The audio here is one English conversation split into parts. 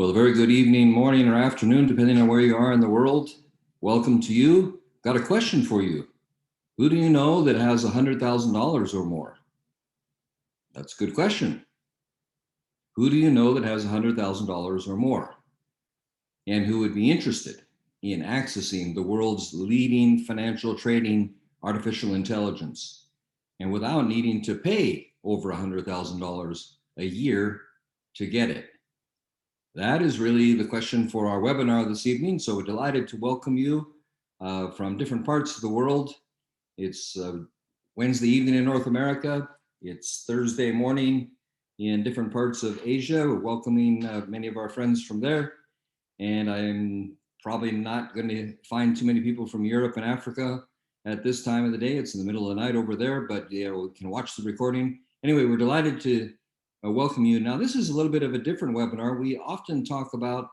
Well, a very good evening, morning, or afternoon, depending on where you are in the world. Welcome to you. Got a question for you. Who do you know that has $100,000 or more? That's a good question. Who do you know that has $100,000 or more? And who would be interested in accessing the world's leading financial trading artificial intelligence and without needing to pay over $100,000 a year to get it? That is really the question for our webinar this evening. So we're delighted to welcome you from different parts of the world. It's Wednesday evening in North America. It's Thursday morning in different parts of Asia. We're welcoming many of our friends from there. And I'm probably not going to find too many people from Europe and Africa at this time of the day. It's in the middle of the night over there, but yeah, we can watch the recording. Anyway, we're delighted to welcome you. Now, this is a little bit of a different webinar. We often talk about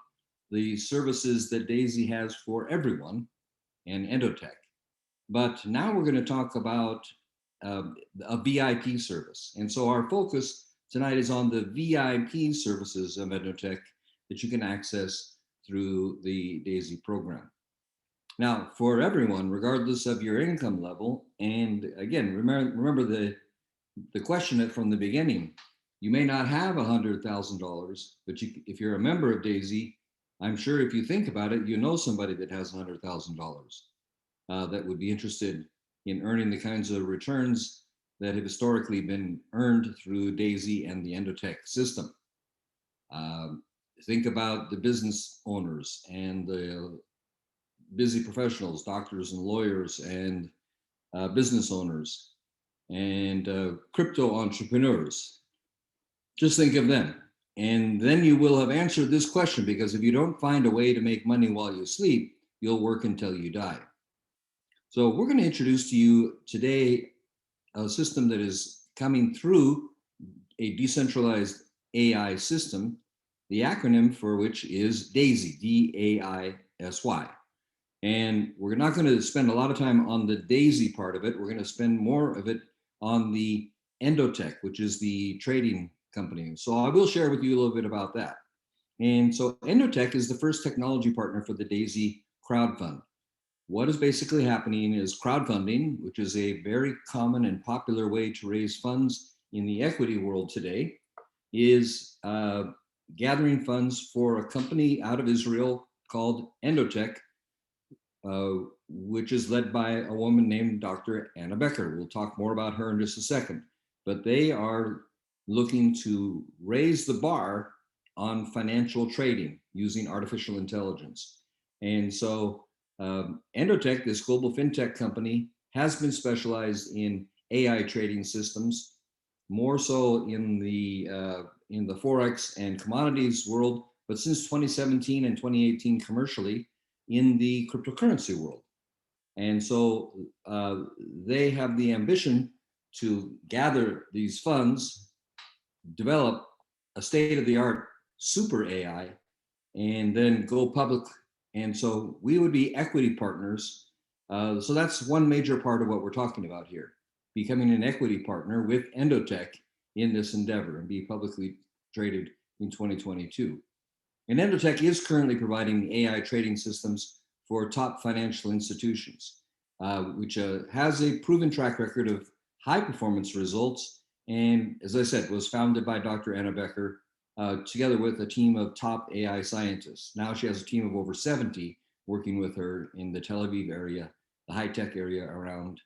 the services that D.AI.SY has for everyone and Endotech. But now we're going to talk about a VIP service. And so our focus tonight is on the VIP services of Endotech that you can access through the D.AI.SY program. Now, for everyone, regardless of your income level, and again, remember the question from the beginning. You may not have $100,000, but if you're a member of D.AI.SY, I'm sure if you think about it, you know somebody that has $100,000 that would be interested in earning the kinds of returns that have historically been earned through D.AI.SY and the Endotech system. Think about the business owners and the busy professionals, doctors and lawyers and business owners and crypto entrepreneurs. Just think of them. And then you will have answered this question, because if you don't find a way to make money while you sleep, you'll work until you die. So we're going to introduce to you today a system that is coming through a decentralized AI system, the acronym for which is D.AI.SY, D.AI.SY. And we're not going to spend a lot of time on the D.AI.SY part of it. We're going to spend more of it on the Endotech, which is the trading company. So I will share with you a little bit about that. And so Endotech is the first technology partner for the D.AI.SY crowdfund. What is basically happening is crowdfunding, which is a very common and popular way to raise funds in the equity world today, is gathering funds for a company out of Israel called Endotech, which is led by a woman named Dr. Anna Becker. We'll talk more about her in just a second. But they are looking to raise the bar on financial trading using artificial intelligence. And so Endotech, this global fintech company, has been specialized in AI trading systems, more so in the Forex and commodities world, but since 2017 and 2018 commercially in the cryptocurrency world. And so they have the ambition to gather these funds, develop a state-of-the-art super AI, and then go public. And so we would be equity partners. So that's one major part of what we're talking about here, becoming an equity partner with Endotech in this endeavor and be publicly traded in 2022. And Endotech is currently providing AI trading systems for top financial institutions, which has a proven track record of high performance results. And as I said, was founded by Dr. Anna Becker, together with a team of top AI scientists. Now she has a team of over 70 working with her in the Tel Aviv area, the high-tech area around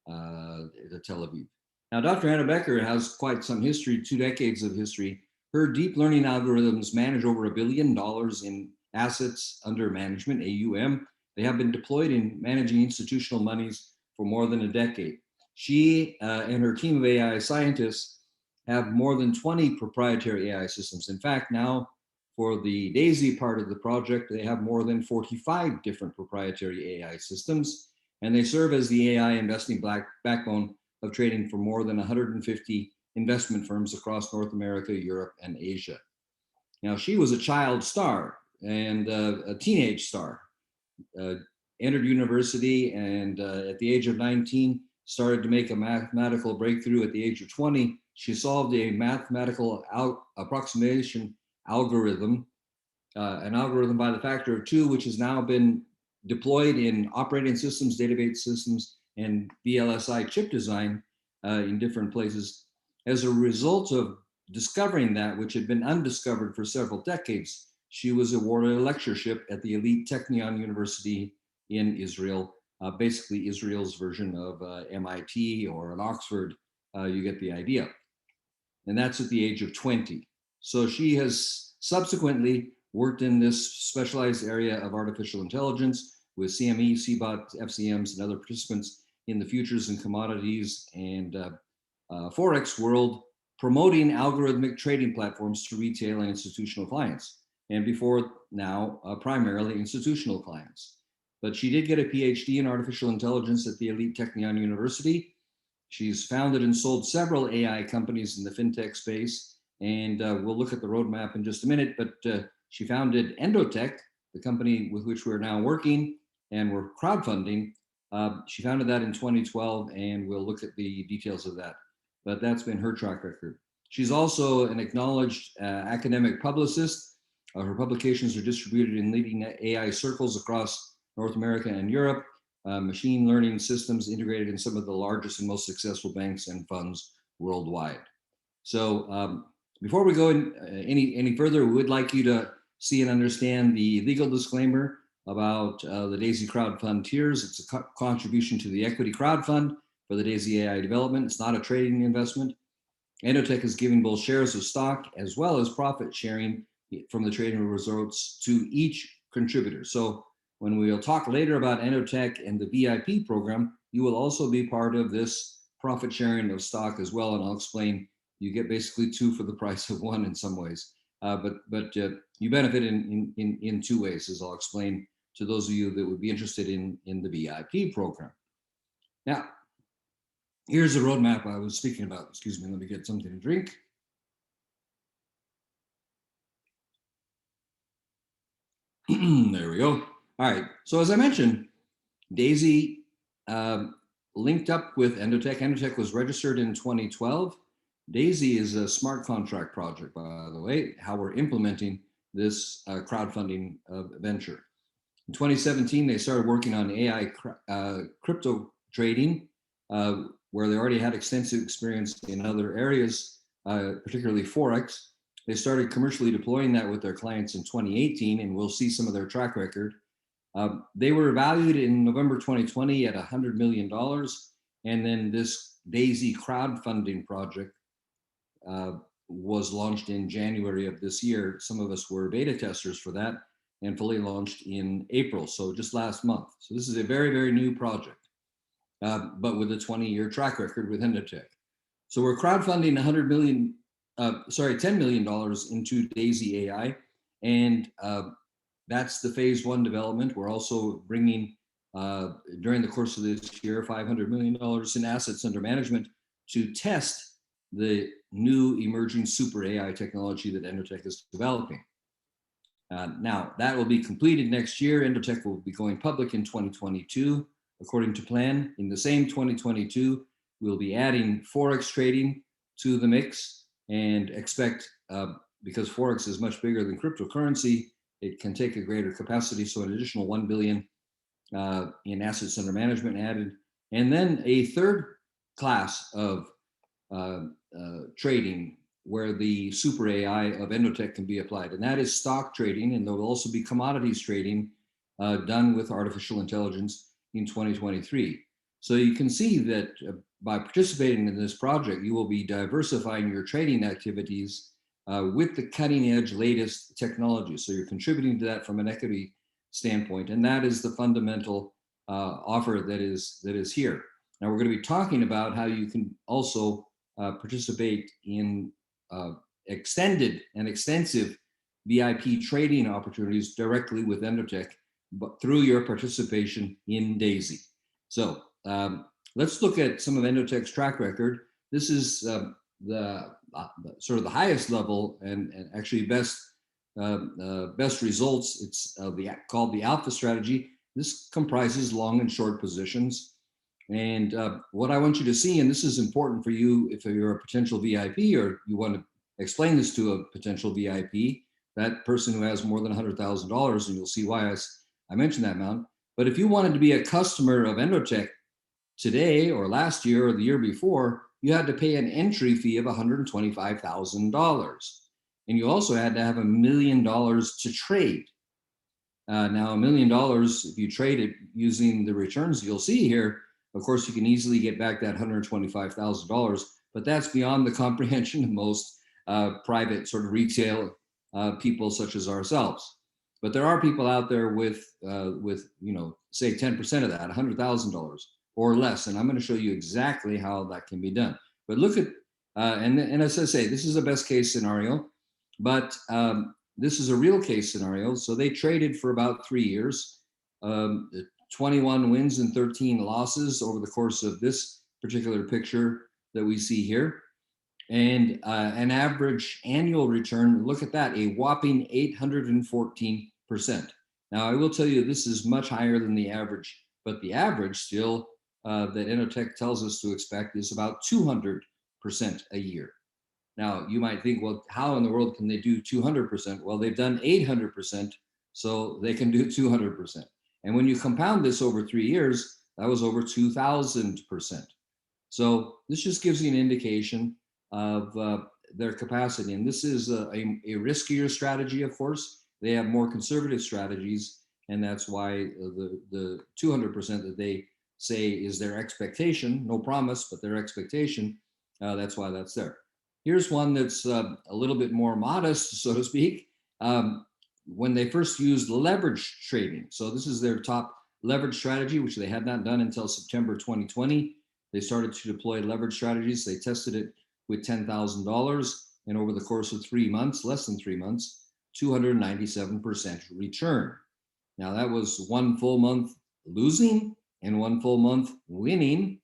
the Tel Aviv. Now, Dr. Anna Becker has quite some history, 2 decades of history. Her deep learning algorithms manage over $1 billion in assets under management, AUM. They have been deployed in managing institutional monies for more than a decade. She and her team of AI scientists have more than 20 proprietary AI systems. In fact, now for the D.AI.SY part of the project, they have more than 45 different proprietary AI systems, and they serve as the AI investing backbone of trading for more than 150 investment firms across North America, Europe, and Asia. Now, she was a child star and a teenage star, entered university, and at the age of 19, started to make a mathematical breakthrough. At the age of 20, she solved a mathematical approximation algorithm an algorithm by the factor of 2, which has now been deployed in operating systems, database systems, and VLSI chip design in different places. As a result of discovering that, which had been undiscovered for several decades, she was awarded a lectureship at the elite Technion University in Israel, basically Israel's version of MIT or an Oxford. You get the idea. And that's at the age of 20. So she has subsequently worked in this specialized area of artificial intelligence with CME, CBOT, FCMs, and other participants in the futures and commodities and Forex world, promoting algorithmic trading platforms to retail and institutional clients. And before now, primarily institutional clients. But she did get a PhD in artificial intelligence at the elite Technion University. She's founded and sold several AI companies in the fintech space, and we'll look at the roadmap in just a minute, but she founded Endotech, the company with which we're now working, and we're crowdfunding. She founded that in 2012, and we'll look at the details of that. But that's been her track record. She's also an acknowledged academic publicist. Her publications are distributed in leading AI circles across North America and Europe. Machine learning systems integrated in some of the largest and most successful banks and funds worldwide. So before we go any further, we would like you to see and understand the legal disclaimer about the DAISY crowdfund tiers. It's a contribution to the equity crowdfund for the DAISY AI development. It's not a trading investment. Endotech is giving both shares of stock as well as profit sharing from the trading results to each contributor. So when we'll talk later about Endotech and the VIP program, you will also be part of this profit sharing of stock as well. And I'll explain, you get basically 2 for the price of 1 in some ways. But you benefit in 2 ways, as I'll explain to those of you that would be interested in the VIP program. Now, here's the roadmap I was speaking about. Excuse me, let me get something to drink. There we go. All right, so as I mentioned, DAISY linked up with Endotech. Endotech was registered in 2012. DAISY is a smart contract project, by the way, how we're implementing this crowdfunding venture. In 2017, they started working on AI crypto trading, where they already had extensive experience in other areas, particularly Forex. They started commercially deploying that with their clients in 2018, and we'll see some of their track record. They were valued in November 2020 at $100 million. And then this DAISY crowdfunding project was launched in January of this year. Some of us were beta testers for that and fully launched in April, so just last month. So this is a very, very new project, but with a 20-year track record with Endotech. So we're crowdfunding $10 million into DAISY AI, and that's the phase 1 development. We're also bringing, during the course of this year, $500 million in assets under management to test the new emerging super AI technology that Endotech is developing. Now, that will be completed next year. Endotech will be going public in 2022, according to plan. In the same 2022, we'll be adding Forex trading to the mix and expect, because Forex is much bigger than cryptocurrency, it can take a greater capacity, so an additional 1 billion in assets under management added. And then a third class of trading where the super AI of Endotech can be applied, and that is stock trading, and there will also be commodities trading done with artificial intelligence in 2023. So you can see that by participating in this project, you will be diversifying your trading activities with the cutting edge latest technology. So you're contributing to that from an equity standpoint, and that is the fundamental offer that is here. Now we're going to be talking about how you can also participate in extended and extensive VIP trading opportunities directly with Endotech, but through your participation in DAISY. So let's look at some of Endotech's track record. This is the sort of the highest level and actually best results. It's called the Alpha strategy. This comprises long and short positions. And what I want you to see, and this is important for you if you're a potential VIP or you want to explain this to a potential VIP, that person who has more than $100,000, and you'll see why I mentioned that amount. But if you wanted to be a customer of Endotech today or last year or the year before, you had to pay an entry fee of $125,000. And you also had to have $1 million to trade. Now, $1 million, if you trade it using the returns you'll see here, of course, you can easily get back that $125,000, but that's beyond the comprehension of most private sort of retail people such as ourselves. But there are people out there with say 10% of that, $100,000 or less, and I'm going to show you exactly how that can be done. But look at, and as I say, this is a best case scenario, but this is a real case scenario. So they traded for about 3 years, 21 wins and 13 losses over the course of this particular picture that we see here. And an average annual return, look at that, a whopping 814%. Now, I will tell you, this is much higher than the average, but the average still that Endotech tells us to expect is about 200% a year. Now, you might think, well, how in the world can they do 200%? Well, they've done 800%, so they can do 200%. And when you compound this over 3 years, that was over 2,000%. So this just gives you an indication of their capacity. And this is a riskier strategy, of course. They have more conservative strategies, and that's why the 200% that they say is their expectation, no promise, but their expectation, that's why that's there. Here's one that's a little bit more modest, so to speak. When they first used leverage trading. So this is their top leverage strategy, which they had not done until September 2020. They started to deploy leverage strategies. They tested it with $10,000, and over the course of 3 months, less than 3 months, 297% return. Now that was 1 full month losing and 1 full month winning,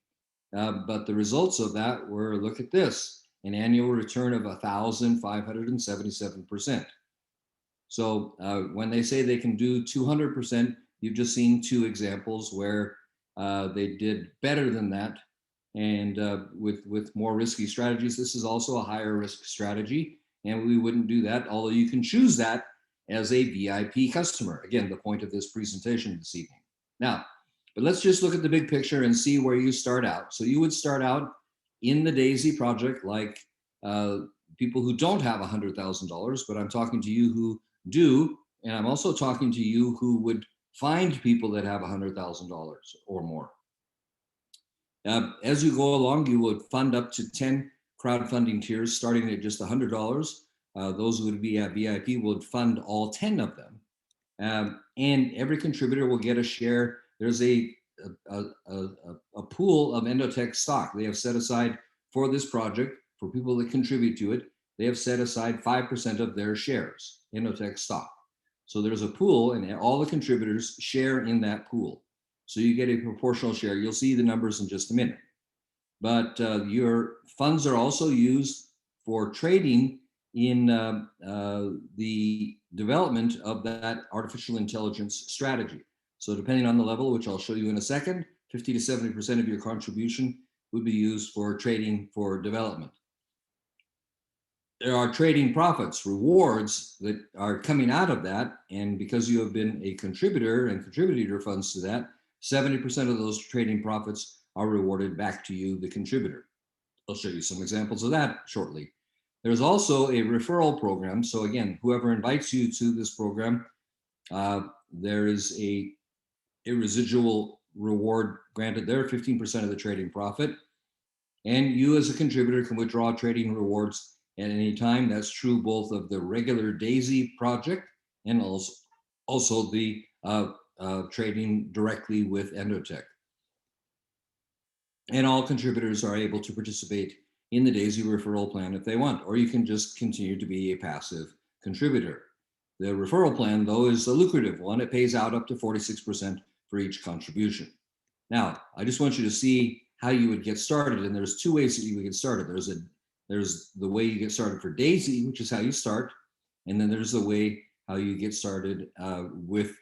but the results of that were, look at this, an annual return of 1,577%. So when they say they can do 200%, you've just seen 2 examples where they did better than that, and with more risky strategies. This is also a higher risk strategy, and we wouldn't do that, although you can choose that as a VIP customer. Again, the point of this presentation this evening. Now, but let's just look at the big picture and see where you start out. So you would start out in the D.AI.SY project like people who don't have $100,000, but I'm talking to you who do, and I'm also talking to you who would find people that have $100,000 or more. As you go along, you would fund up to 10 crowdfunding tiers, starting at just $100. Those who would be at VIP would fund all 10 of them. And every contributor will get a share. There's a pool of Endotech stock they have set aside for this project. For people that contribute to it, they have set aside 5% of their shares, Endotech stock. So there's a pool, and all the contributors share in that pool. So you get a proportional share. You'll see the numbers in just a minute. But your funds are also used for trading in the development of that artificial intelligence strategy. So depending on the level, which I'll show you in a second, 50 to 70% of your contribution would be used for trading for development. There are trading profits, rewards that are coming out of that. And because you have been a contributor and contributed your funds to that, 70% of those trading profits are rewarded back to you, the contributor. I'll show you some examples of that shortly. There's also a referral program. So again, whoever invites you to this program, there is a residual reward granted there, 15% of the trading profit. And you as a contributor can withdraw trading rewards at any time. That's true both of the regular D.AI.SY project and also the trading directly with Endotech. And all contributors are able to participate in the D.AI.SY referral plan if they want, or you can just continue to be a passive contributor. The referral plan, though, is a lucrative one. It pays out up to 46% for each contribution. Now, I just want you to see how you would get started, and there's 2 ways that you would get started. There's the way you get started for D.AI.SY, which is how you start, and then there's the way how you get started with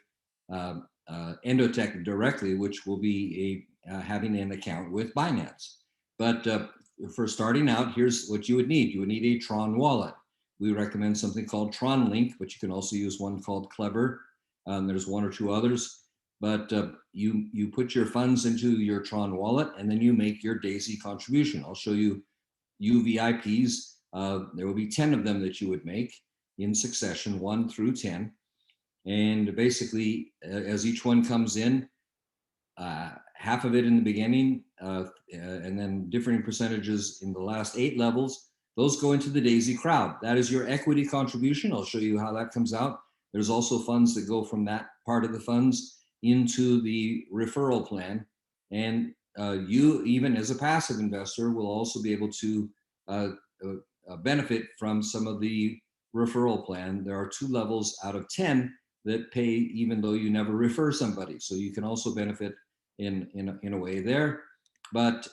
Endotech directly, which will be having an account with Binance. But for starting out, here's what you would need. You would need a Tron wallet. we recommend something called Tron Link, but you can also use one called Clever. There's one or two others, but you put your funds into your Tron wallet, and then you make your DAISY contribution. I'll show you UVIPs. There will be 10 of them that you would make in succession, 1 through 10. And basically, as each one comes in, half of it in the beginning, and then differing percentages in the last 8 levels, those go into the DAISY crowd. That is your equity contribution. I'll show you how that comes out. There's also funds that go from that part of the funds into the referral plan. And you, even as a passive investor, will also be able to benefit from some of the referral plan. There are 2 levels out of 10 that pay even though you never refer somebody. So you can also benefit in a way there. But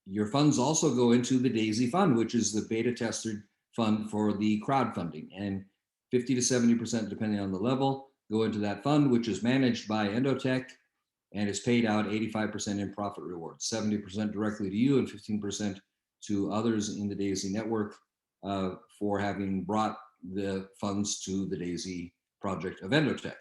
your funds also go into the DAISY fund, which is the beta tested fund for the crowdfunding. And 50 to 70%, depending on the level, go into that fund, which is managed by Endotech and is paid out 85% in profit rewards, 70% directly to you and 15% to others in the DAISY network for having brought the funds to the DAISY project of Endotech.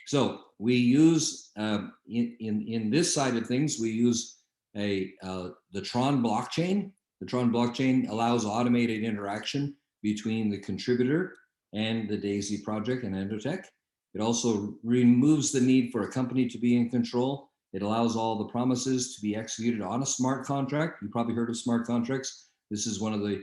So we use, in this side of things, we use the Tron blockchain. The Tron blockchain allows automated interaction between the contributor and the DAISY project and Endotech. It also removes the need for a company to be in control. It allows all the promises to be executed on a smart contract. You probably heard of smart contracts. This is one of the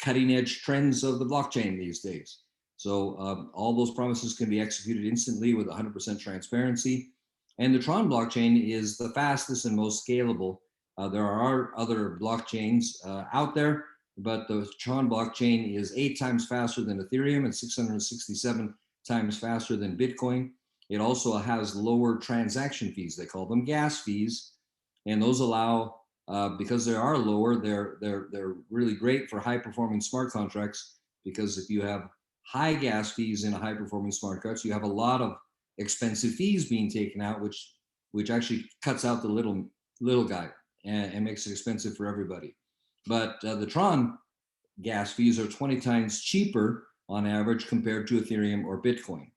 cutting edge trends of the blockchain these days. So all those promises can be executed instantly with 100% transparency. And the Tron blockchain is the fastest and most scalable. There are other blockchains out there, but the Tron blockchain is 8 times faster than Ethereum and 667 times faster than Bitcoin. It also has lower transaction fees. They call them gas fees. And those allow, because they are lower, they're really great for high performing smart contracts, because if you have high gas fees in a high performing smart contract, you have a lot of expensive fees being taken out, which actually cuts out the little guy and makes it expensive for everybody. But the Tron gas fees are 20 times cheaper on average compared to Ethereum or Bitcoin.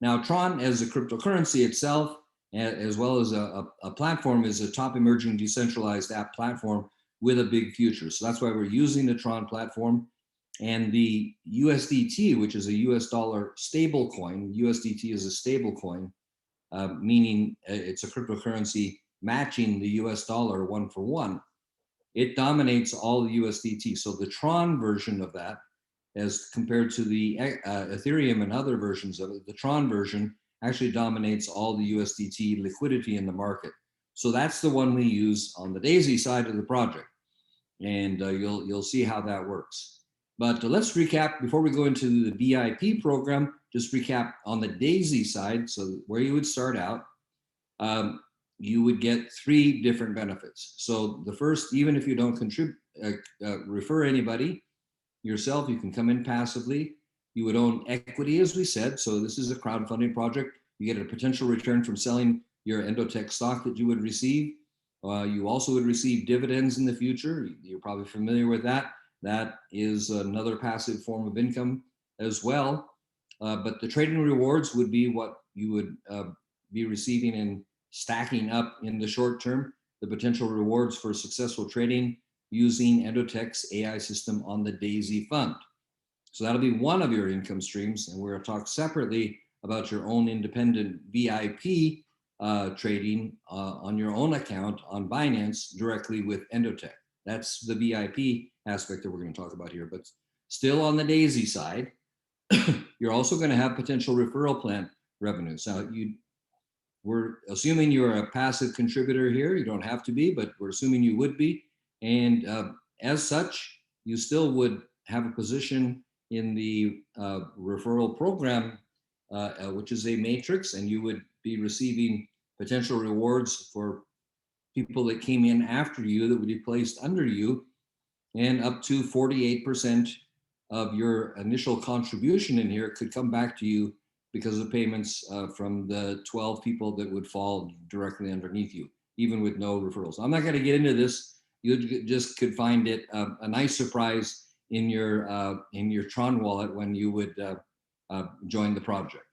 Now, Tron as a cryptocurrency itself, as well as a platform, is a top emerging decentralized app platform with a big future. So that's why we're using the Tron platform. And the USDT, which is a US dollar stable coin, USDT is a stable coin, meaning it's a cryptocurrency matching the US dollar 1 for 1. It dominates all the USDT. So the Tron version of that, as compared to the Ethereum and other versions of it, the Tron version actually dominates all the USDT liquidity in the market. So that's the one we use on the DAISY side of the project. And you'll see how that works. But let's recap before we go into the VIP program, just recap on the DAISY side. So where you would start out, you would get 3 different benefits. So the first, even if you don't refer anybody yourself, you can come in passively. You would own equity, as we said. So this is a crowdfunding project. You get a potential return from selling your Endotech stock that you would receive. You also would receive dividends in the future. You're probably familiar with that. That is another passive form of income as well. But the trading rewards would be what you would be receiving and stacking up in the short term, the potential rewards for successful trading using Endotech's AI system on the DAISY fund. So that'll be one of your income streams. And we're going to talk separately about your own independent VIP trading on your own account on Binance directly with Endotech. That's the VIP aspect that we're going to talk about here. But still on the DAISY side, you're also going to have potential referral plan revenues. Now, we're assuming you're a passive contributor here. You don't have to be, but we're assuming you would be. And as such, you still would have a position in the referral program, which is a matrix, and you would be receiving potential rewards for people that came in after you that would be placed under you, and up to 48% of your initial contribution in here could come back to you because of payments from the 12 people that would fall directly underneath you, even with no referrals. I'm not going to get into this. You just could find it a nice surprise in your Tron wallet when you would join the project.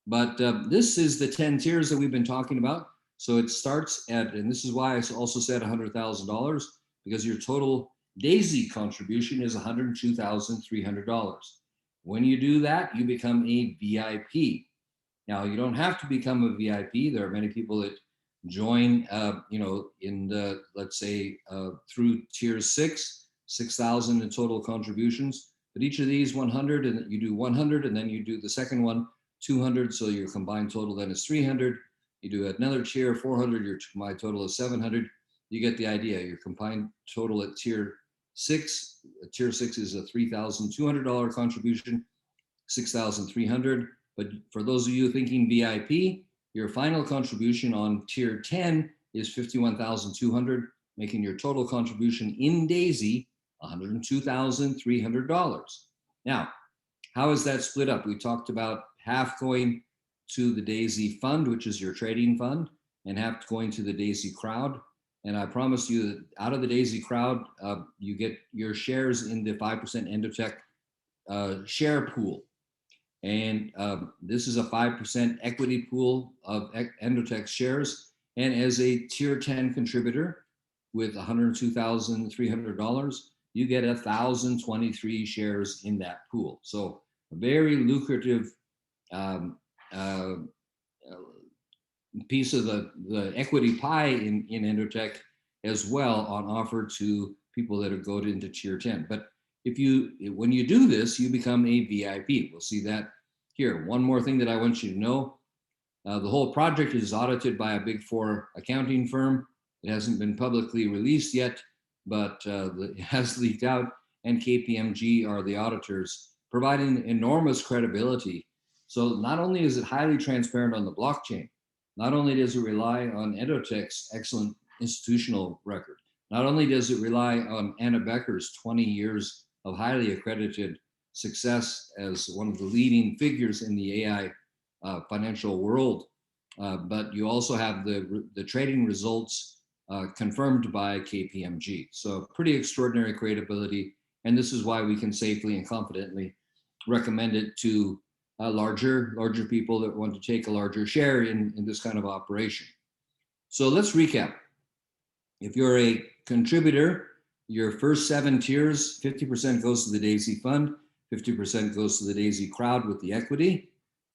But this is the 10 tiers that we've been talking about. So it starts at, and this is why I also said $100,000, because your total DAISY contribution is $102,300. When you do that, you become a VIP. Now, you don't have to become a VIP. There are many people that join, in the, let's say, through tier 6,000 in total contributions. But each of these 100, and you do 100, and then you do the second one, 200. So your combined total then is 300. You do another tier, 400, your combined total is 700. You get the idea. Your combined total at tier 6, tier 6 is a $3,200 contribution, 6,300. But for those of you thinking VIP, your final contribution on tier 10 is 51,200, making your total contribution in DAISY $102,300. Now, how is that split up? We talked about half going to the DAISY fund, which is your trading fund, and half going to the DAISY crowd. And I promise you that out of the DAISY crowd, you get your shares in the 5% Endotech share pool. And this is a 5% equity pool of Endotech shares. And as a tier 10 contributor with $102,300, you get 1,023 shares in that pool. So a very lucrative piece of the equity pie in Endotech as well on offer to people that have gone into tier 10. But when you do this, you become a VIP. We'll see that here. One more thing that I want you to know, the whole project is audited by a Big 4 accounting firm. It hasn't been publicly released yet, but it has leaked out, and KPMG are the auditors, providing enormous credibility. So not only is it highly transparent on the blockchain, not only does it rely on Endotech's excellent institutional record, not only does it rely on Anna Becker's 20 years of highly accredited success as one of the leading figures in the AI financial world, but you also have the trading results confirmed by KPMG. So pretty extraordinary credibility, and this is why we can safely and confidently recommend it to larger people that want to take a larger share in this kind of operation. So let's recap. If you're a contributor, your first 7 tiers, 50% goes to the DAISY fund, 50% goes to the DAISY crowd with the equity.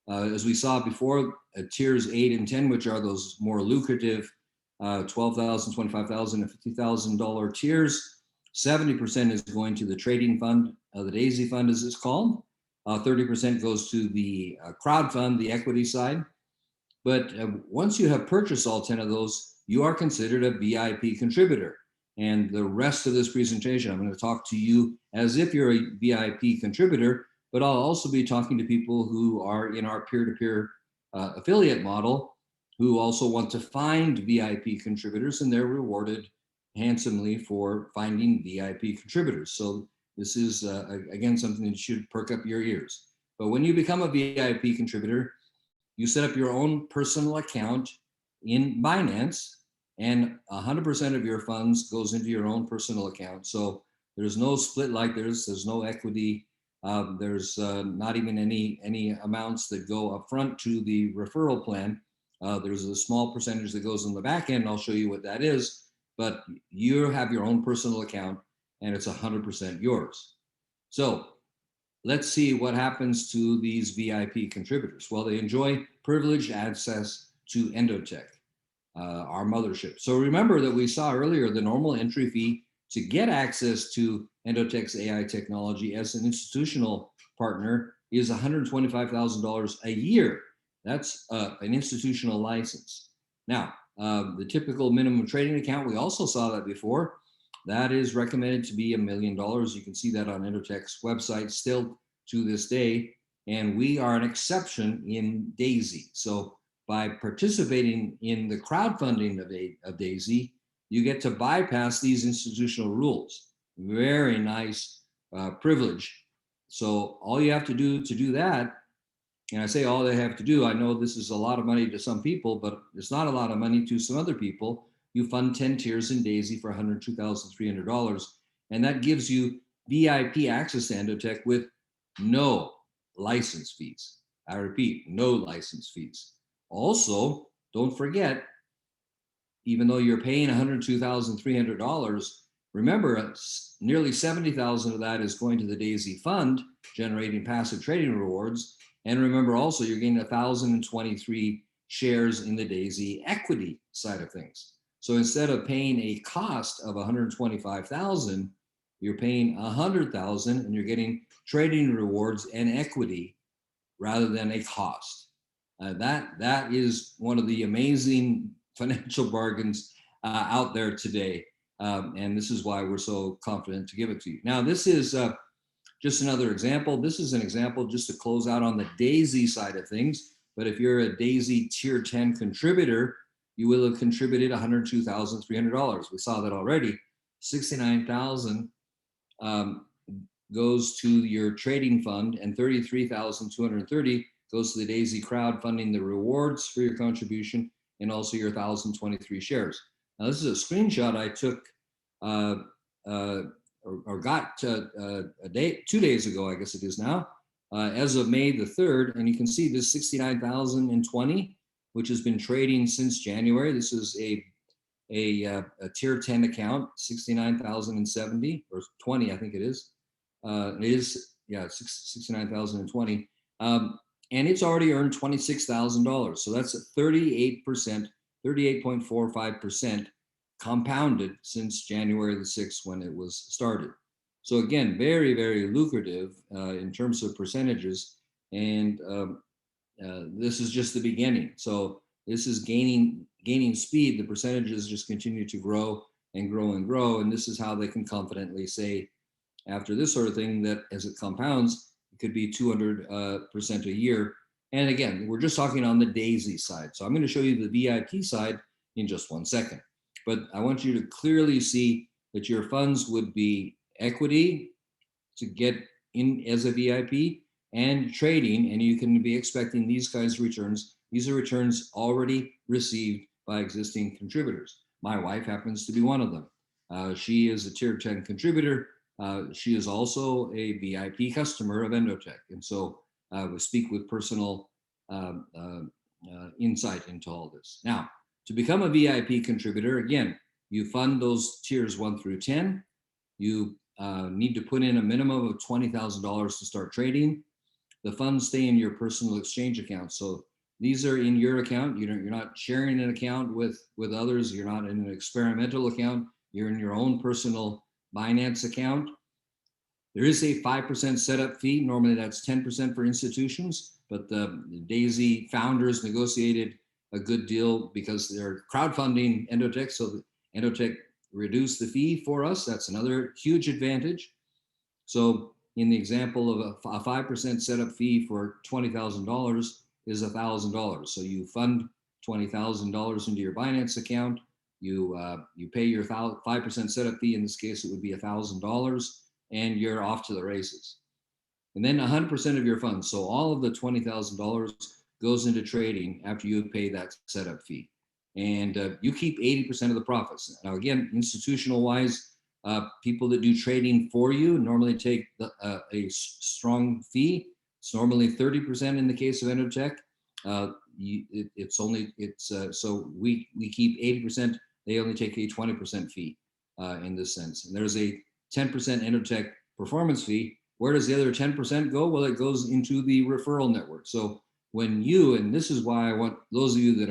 As we saw before, tiers 8 and 10, which are those more lucrative $12,000, $25,000, and $50,000 tiers, 70% is going to the trading fund, the DAISY fund as it's called. 30% goes to the crowd fund, the equity side. But once you have purchased all 10 of those, you are considered a VIP contributor. And the rest of this presentation, I'm going to talk to you as if you're a VIP contributor, but I'll also be talking to people who are in our peer-to-peer affiliate model who also want to find VIP contributors, and they're rewarded handsomely for finding VIP contributors. So this is, again, something that should perk up your ears. But when you become a VIP contributor, you set up your own personal account in Binance, and 100% of your funds goes into your own personal account. So there's no split like there's no equity. There's not even any amounts that go up front to the referral plan. There's a small percentage that goes on the back end. I'll show you what that is, but you have your own personal account and it's 100% yours. So let's see what happens to these VIP contributors. Well, they enjoy privileged access to Endotech, our mothership. So remember that we saw earlier the normal entry fee to get access to Endotech's AI technology as an institutional partner is $125,000 a year. That's an institutional license. Now, the typical minimum trading account, we also saw that before. That is recommended to be $1 million. You can see that on Endotech's website still to this day. And we are an exception in DAISY. So by participating in the crowdfunding of DAISY, you get to bypass these institutional rules. Very nice privilege. So all you have to do that, and I say all they have to do, I know this is a lot of money to some people, but it's not a lot of money to some other people. You fund 10 tiers in DAISY for $102,300, and that gives you VIP access to Endotech with no license fees. I repeat, no license fees. Also, don't forget, even though you're paying $102,300, remember nearly $70,000 of that is going to the DAISY fund, generating passive trading rewards. And remember also, you're getting 1,023 shares in the DAISY equity side of things. So instead of paying a cost of 125,000, you're paying 100,000 and you're getting trading rewards and equity rather than a cost. That is one of the amazing financial bargains out there today. And this is why we're so confident to give it to you. Now, this is just another example. This is an example just to close out on the DAISY side of things. But if you're a DAISY Tier 10 contributor, you will have contributed $102,300. We saw that already. 69,000 goes to your trading fund, and 33,230 goes to the DAISY crowdfunding the rewards for your contribution, and also your 1,023 shares. Now, this is a screenshot I took or got 2 days ago, I guess it is now, as of May the 3rd, and you can see this 69,020, which has been trading since January. This is a tier 10 account, 69,070 or 20, I think it is. It is, yeah, 69,020. And it's already earned $26,000. So that's a 38%, 38.45% compounded since January the 6th when it was started. So again, very, very lucrative in terms of percentages. And this is just the beginning. So this is gaining speed. The percentages just continue to grow and grow and grow. And this is how they can confidently say, after this sort of thing, that as it compounds, it could be 200% a year. And again, we're just talking on the DAISY side. So I'm going to show you the VIP side in just 1 second. But I want you to clearly see that your funds would be equity to get in as a VIP and trading, and you can be expecting these kinds of returns. These are returns already received by existing contributors. My wife happens to be one of them. She is a tier 10 contributor. She is also a VIP customer of Endotech. And so we speak with personal insight into all this. Now, to become a VIP contributor, again, you fund those tiers 1 through 10. You need to put in a minimum of $20,000 to start trading. The funds stay in your personal exchange account. So these are in your account. You're not sharing an account with others. You're not in an experimental account. You're in your own personal Binance account. There is a 5% setup fee. Normally that's 10% for institutions, but the DAISY founders negotiated a good deal because they're crowdfunding Endotech. So Endotech reduced the fee for us. That's another huge advantage. So in the example of a 5% setup fee for $20,000 is $1,000. So you fund $20,000 into your Binance account. You pay your 5% setup fee. In this case, it would be $1,000, and you're off to the races. And then 100% of your funds. So all of the $20,000 goes into trading after you pay that setup fee. And you keep 80% of the profits. Now, again, institutional wise, people that do trading for you normally take a strong fee. It's normally 30% in the case of Endotech. So we keep 80%. They only take a 20% fee in this sense. And there's a 10% Endotech performance fee. Where does the other 10% go? Well, it goes into the referral network. So when you, and this is why I want those of you that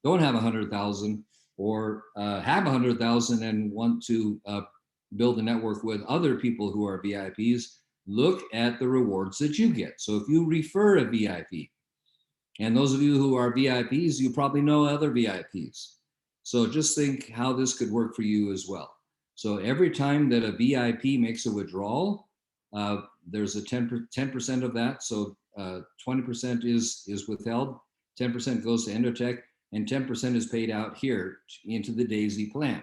don't have 100,000 or have 100,000 and want to build a network with other people who are VIPs, look at the rewards that you get. So if you refer a VIP, and those of you who are VIPs, you probably know other VIPs. So just think how this could work for you as well. So every time that a VIP makes a withdrawal, there's a 10% of that. So 20% is withheld, 10% goes to Endotech, and 10% is paid out here into the DAISY plan.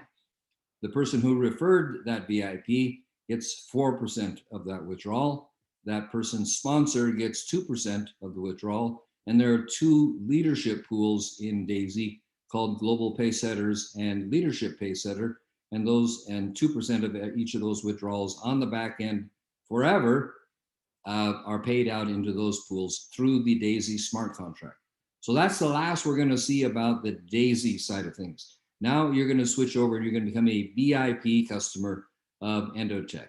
The person who referred that VIP gets 4% of that withdrawal. That person's sponsor gets 2% of the withdrawal. And there are 2 leadership pools in DAISY called Global Paysetters and Leadership Paysetter. and 2% of each of those withdrawals on the back end forever are paid out into those pools through the DAISY smart contract. So that's the last we're going to see about the DAISY side of things. Now you're going to switch over and you're going to become a VIP customer of Endotech.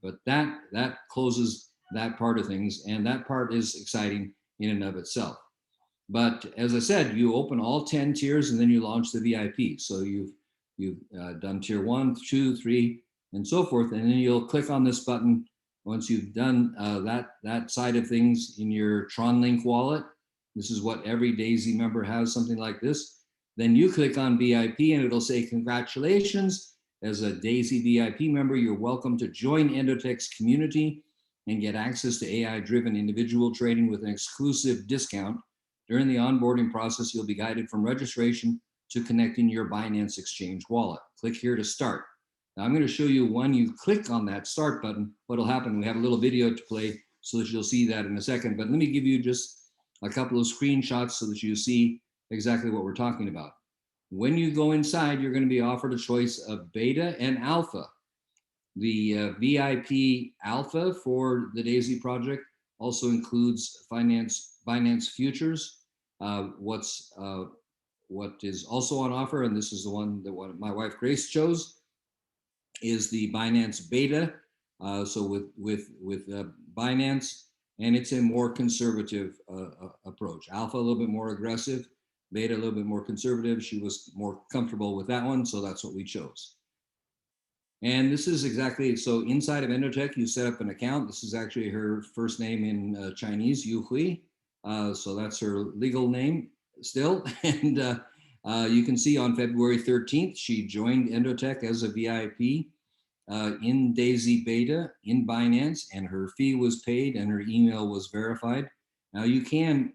But that closes that part of things, and that part is exciting in and of itself. But as I said, you open all 10 tiers and then you launch the VIP. So you've done tier 1, 2, 3, and so forth, and then you'll click on this button once you've done that side of things in your Tron Link wallet. This is what every DAISY member has, something like this. Then you click on VIP and it'll say, congratulations, as a DAISY VIP member, you're welcome to join Endotech's community and get access to AI-driven individual trading with an exclusive discount. During the onboarding process, you'll be guided from registration to connecting your Binance Exchange wallet. Click here to start. Now I'm going to show you when you click on that start button, what'll happen. We have a little video to play so that you'll see that in a second, but let me give you just a couple of screenshots so that you see exactly what we're talking about. When you go inside, you're going to be offered a choice of beta and alpha. The VIP alpha for the DAISY project also includes Binance futures. What is also on offer, and this is the one that my wife Grace chose, is the Binance beta. So with Binance, and it's a more conservative approach. Alpha a little bit more aggressive, beta a little bit more conservative. She was more comfortable with that one, so that's what we chose. And this is exactly, so inside of Endotech, you set up an account. This is actually her first name in Chinese, Yu Hui. So that's her legal name still. And you can see on February 13th, she joined Endotech as a VIP in DAISY beta in Binance, and her fee was paid and her email was verified. Now you can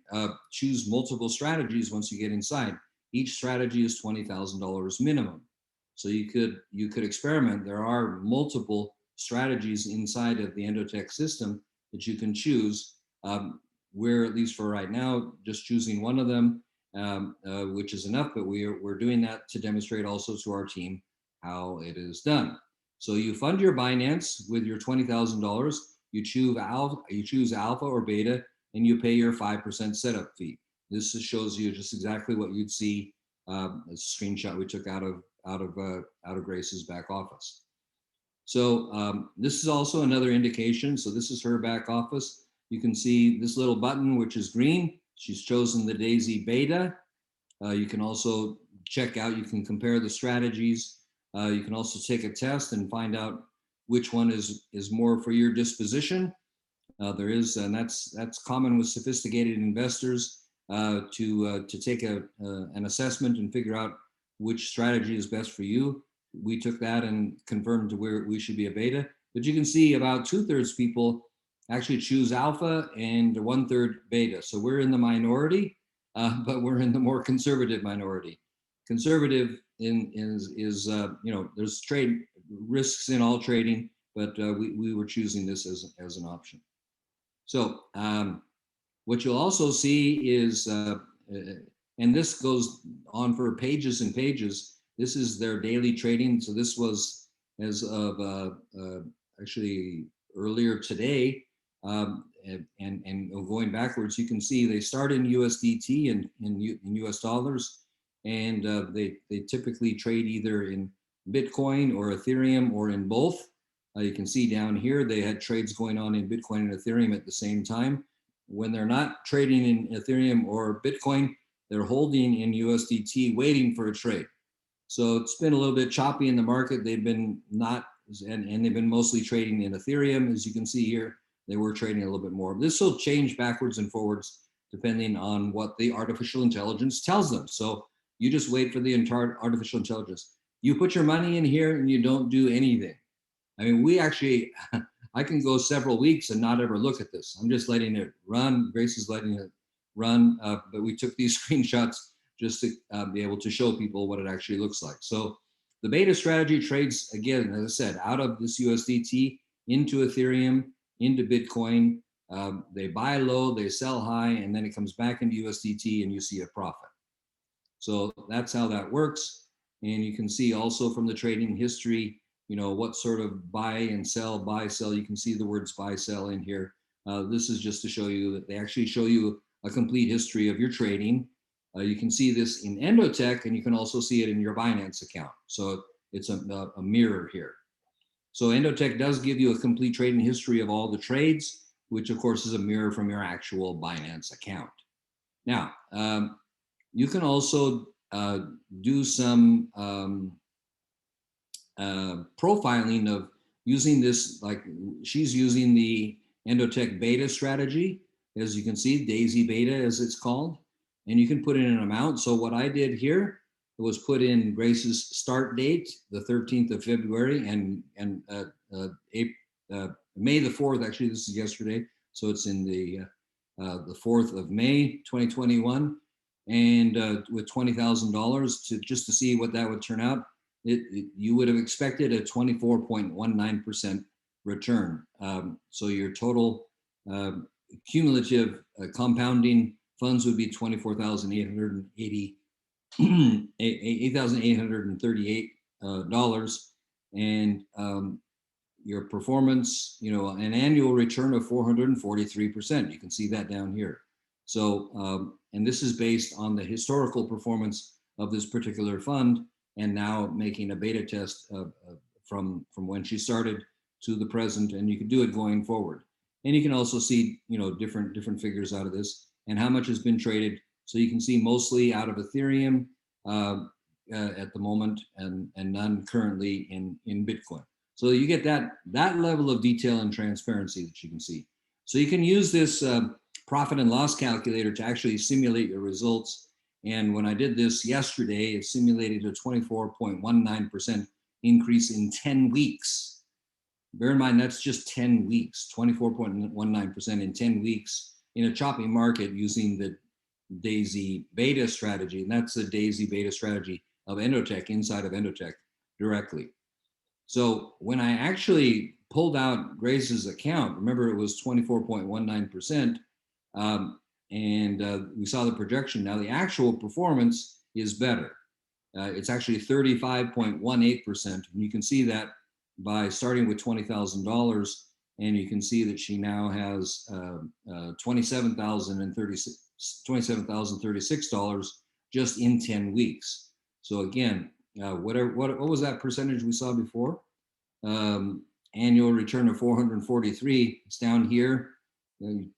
choose multiple strategies once you get inside. Each strategy is $20,000 minimum. So you could experiment. There are multiple strategies inside of the Endotech system that you can choose. We're, at least for right now, just choosing one of them, which is enough, but we're doing that to demonstrate also to our team how it is done. So you fund your Binance with your $20,000, you choose alpha or beta, and you pay your 5% setup fee. This just shows you just exactly what you'd see, a screenshot we took out of Grace's back office. So this is also another indication. So this is her back office. You can see this little button, which is green. She's chosen the DAISY beta. You can also check out, you can compare the strategies. You can also take a test and find out which one is more for your disposition. There is, and that's common with sophisticated investors to take an assessment and figure out which strategy is best for you. We took that and confirmed to where we should be a beta. But you can see about 2/3 people actually choose alpha and 1/3 beta. So we're in the minority, but we're in the more conservative minority. Conservative is you know, there's trade risks in all trading, but we were choosing this as an option. So what you'll also see is, and this goes on for pages and pages, this is their daily trading. So this was as of actually earlier today, and going backwards, you can see they start in USDT and in US dollars, and they typically trade either in Bitcoin or Ethereum or in both. You can see down here, they had trades going on in Bitcoin and Ethereum at the same time. When they're not trading in Ethereum or Bitcoin, they're holding in USDT, waiting for a trade. So it's been a little bit choppy in the market. They've been not, and they've been mostly trading in Ethereum. As you can see here, they were trading a little bit more. This will change backwards and forwards depending on what the artificial intelligence tells them. So you just wait for the entire artificial intelligence. You put your money in here and you don't do anything. I mean, we actually, I can go several weeks and not ever look at this. I'm just letting it run. Grace is letting it run, but we took these screenshots just to be able to show people what it actually looks like. So the beta strategy trades, again, as I said, out of this USDT into Ethereum, into Bitcoin. They buy low, they sell high, and then it comes back into USDT and you see a profit. So that's how that works. And you can see also from the trading history, what sort of buy, sell. You can see the words buy, sell in here. This is just to show you that they actually show you a complete history of your trading. You can see this in Endotech, and you can also see it in your Binance account. So it's a mirror here. So Endotech does give you a complete trading history of all the trades, which of course is a mirror from your actual Binance account. Now, you can also do some profiling of using this, like she's using the Endotech beta strategy, as you can see, D.AI.SY beta as it's called, and you can put in an amount. So what I did here was put in Grace's start date, the 13th of February, and May the 4th, actually this is yesterday, so it's in the 4th of May 2021, and with $20,000 just to see what that would turn out. You would have expected a 24.19% return. So your total cumulative compounding funds would be $8,838, and your performance, an annual return of 443%. You can see that down here. So, and this is based on the historical performance of this particular fund, and now making a beta test from when she started to the present, and you can do it going forward. And you can also see, different figures out of this and how much has been traded. So you can see mostly out of Ethereum at the moment, and none currently in Bitcoin. So you get that level of detail and transparency that you can see. So you can use this profit and loss calculator to actually simulate your results. And when I did this yesterday, it simulated a 24.19% increase in 10 weeks. Bear in mind, that's just 10 weeks, 24.19% in 10 weeks in a choppy market using the D.AI.SY beta strategy. And that's the D.AI.SY beta strategy of Endotech, inside of Endotech directly. So when I actually pulled out Grace's account, remember it was 24.19%, and we saw the projection. Now the actual performance is better. It's actually 35.18%. And you can see that by starting with $20,000, and you can see that she now has $27,036 just in 10 weeks. So again, what was that percentage we saw before? Annual return of 443. It's down here.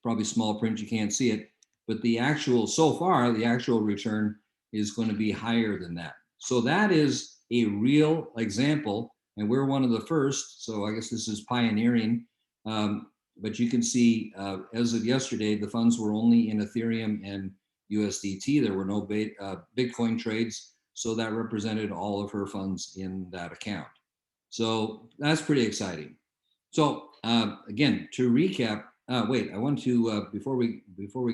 Probably small print, you can't see it, but the actual, so far, the actual return is going to be higher than that. So that is a real example, and we're one of the first, so I guess this is pioneering, but you can see as of yesterday, the funds were only in Ethereum and USDT. There were no Bitcoin trades, so that represented all of her funds in that account. So that's pretty exciting. So again, to recap, wait, I want to, before we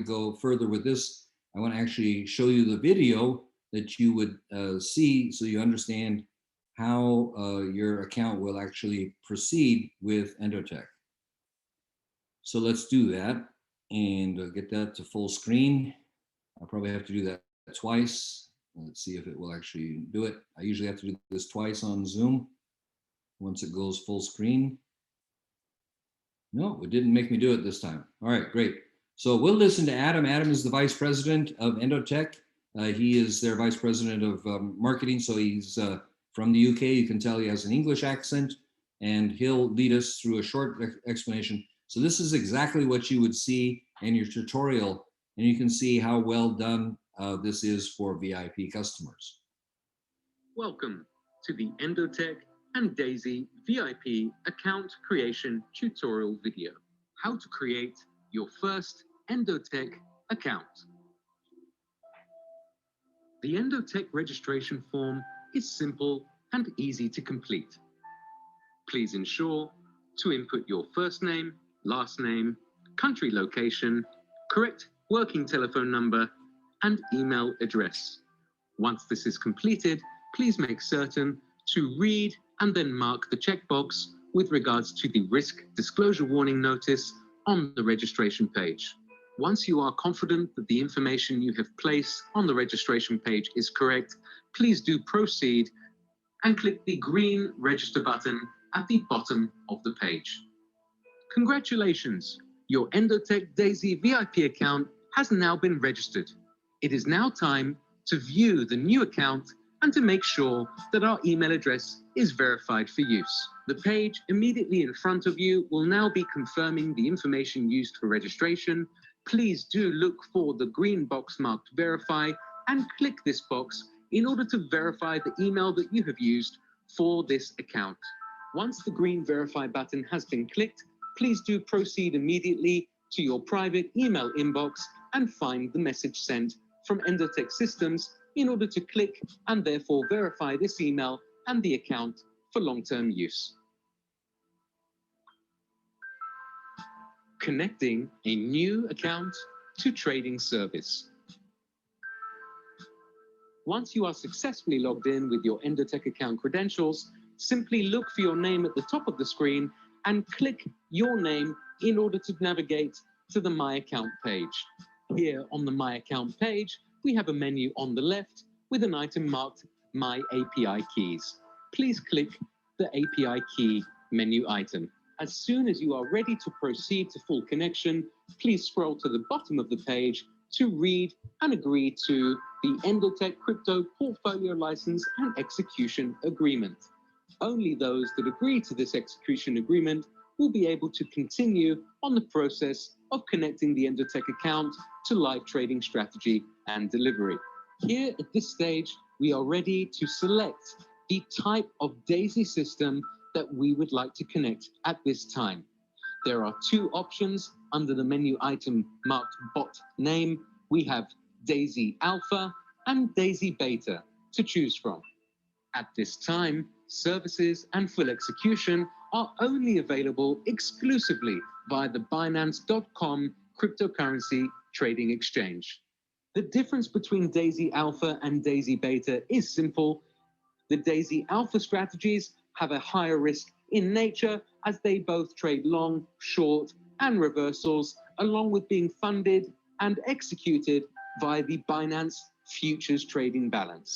go further with this, I want to actually show you the video that you would see, so you understand how your account will actually proceed with Endotech. So let's do that and get that to full screen. I'll probably have to do that twice. Let's see if it will actually do it. I usually have to do this twice on Zoom once it goes full screen. No, it didn't make me do it this time. All right, great. So we'll listen to Adam. Adam is the vice president of Endotech. He is their vice president of marketing. So he's from the UK. You can tell he has an English accent, and he'll lead us through a short explanation. So this is exactly what you would see in your tutorial, and you can see how well done this is for VIP customers. Welcome to the Endotech and D.AI.SY VIP account creation tutorial video. How to create your first Endotech account. The Endotech registration form is simple and easy to complete. Please ensure to input your first name, last name, country location, correct working telephone number, and email address. Once this is completed, please make certain to read and then mark the checkbox with regards to the risk disclosure warning notice on the registration page. Once you are confident that the information you have placed on the registration page is correct, please do proceed and click the green register button at the bottom of the page. Congratulations! Your Endotech D.AI.SY VIP account has now been registered. It is now time to view the new account and to make sure that our email address is verified for use. The page immediately in front of you will now be confirming the information used for registration. Please do look for the green box marked verify and click this box in order to verify the email that you have used for this account. Once the green verify button has been clicked, please do proceed immediately to your private email inbox and find the message sent from Endotech Systems in order to click and therefore verify this email and the account for long-term use. Connecting a new account to trading service. Once you are successfully logged in with your Endotech account credentials, simply look for your name at the top of the screen and click your name in order to navigate to the My Account page. Here on the My Account page, we have a menu on the left with an item marked My API Keys. Please click the API Key menu item. As soon as you are ready to proceed to full connection, please scroll to the bottom of the page to read and agree to the Endotech Crypto Portfolio License and Execution Agreement. Only those that agree to this execution agreement will be able to continue on the process of connecting the Endotech account to live trading strategy and delivery. Here at this stage, we are ready to select the type of D.AI.SY system that we would like to connect at this time. There are two options under the menu item marked bot name. We have D.AI.SY Alpha and D.AI.SY Beta to choose from. At this time, services and full execution are only available exclusively via the Binance.com cryptocurrency trading exchange. The difference between D.AI.SY Alpha and D.AI.SY Beta is simple. The D.AI.SY Alpha strategies have a higher risk in nature as they both trade long, short, and reversals, along with being funded and executed via the Binance Futures Trading Balance.